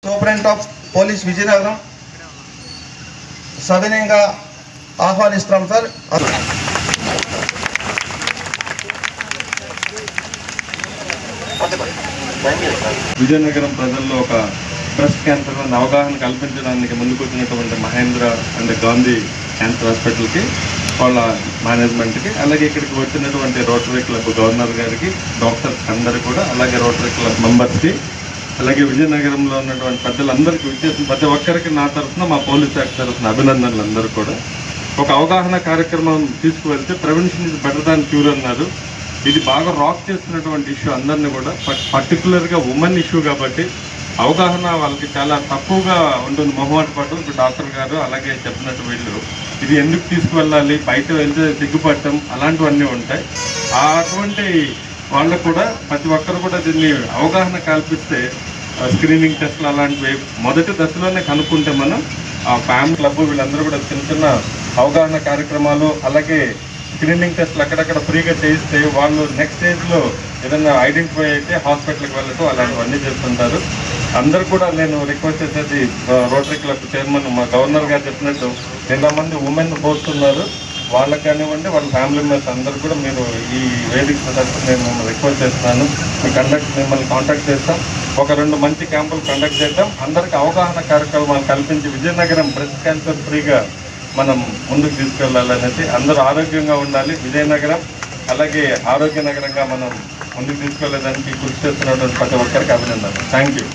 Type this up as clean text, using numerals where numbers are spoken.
Superintendent of police Vizianagaram సవినయంగా ఆహ్వానిస్తున్నాం sir. Vizianagaram ప్రజల్లో ఒక బ్రెస్ట్ క్యాన్సర్ అనే అవగాహన కల్పించడానికి ముందుకొచ్చినటువంటి మహేంద్ర అండ్ గాంధీ క్యాన్సర్ హాస్పిటల్కి, వాళ్ళ మేనేజ్మెంట్కి, అలాగే ఇక్కడికి వచ్చినటువంటి రోటరీ క్లబ్ గవర్నర్ గారికి, డాక్టర్స్ అందరికీ కూడా, అలాగే రోటరీ క్లబ్ మెంబర్స్కి, అలాగే విజయనగరంలో ఉన్నటువంటి పెద్దలందరికీ విచ్చేసిన ప్రతి ఒక్కరికి నా తరఫున, మా పోలీస్ శాఖ తరఫున అభినందనలు. అందరూ కూడా ఒక అవగాహన కార్యక్రమం తీసుకువెళ్తే prevention is better than cure అన్నారు. ఇది బాగా రాక్ చేస్తున్నటువంటి ఇష్యూ అందరినీ కూడా, పర్టికులర్గా ఉమెన్ ఇష్యూ కాబట్టి అవగాహన వాళ్ళకి చాలా తక్కువగా ఉంటుంది, మొహమాట పడటం. ఇప్పుడు డాక్టర్ గారు అలాగే చెప్పినట్టు వీళ్ళు ఇది ఎందుకు తీసుకువెళ్ళాలి, బయట వెళ్తే సిగ్గుపడటం అలాంటివన్నీ ఉంటాయి. అటువంటి వాళ్ళకు కూడా ప్రతి ఒక్కరు కూడా దీన్ని అవగాహన కల్పిస్తే స్క్రీనింగ్ టెస్ట్లు అలాంటివి మొదటి దశలోనే కనుక్కుంటే మనం ఆ ఫ్యామిలీ క్లబ్ వీళ్ళందరూ కూడా చిన్న చిన్న అవగాహన కార్యక్రమాలు అలాగే స్క్రీనింగ్ టెస్ట్లు అక్కడక్కడ ఫ్రీగా చేయిస్తే వాళ్ళు నెక్స్ట్ స్టేజ్లో ఏదైనా ఐడెంటిఫై అయితే హాస్పిటల్కి వెళ్ళటం అలాంటివన్నీ చేస్తుంటారు. అందరూ కూడా నేను రిక్వెస్ట్ చేసేది, రోటరీ క్లబ్ చైర్మన్ మా గవర్నర్ గారు చెప్పినట్టు 200 మంది ఉమెన్ పోస్తున్నారు, వాళ్ళకి కానివ్వండి వాళ్ళ ఫ్యామిలీ మెంబర్స్ అందరూ కూడా మీరు ఈ వేదిక తరఫున నేను రిక్వెస్ట్ చేస్తున్నాను. మిమ్మల్ని కాంటాక్ట్ చేస్తాం, ఒక 2 మంచి క్యాంపులు కండక్ట్ చేద్దాం, అందరికీ అవగాహన కార్యక్రమాలు కల్పించి విజయనగరం బ్రెస్ట్ క్యాన్సర్ ఫ్రీగా మనం ముందుకు తీసుకెళ్లాలనేసి, అందరూ ఆరోగ్యంగా ఉండాలి, విజయనగరం అలాగే ఆరోగ్య నగరంగా మనం ముందుకు తీసుకెళ్లేదానికి కృషి చేస్తున్నటువంటి ప్రతి ఒక్కరికి అభినందనలు. Thank you.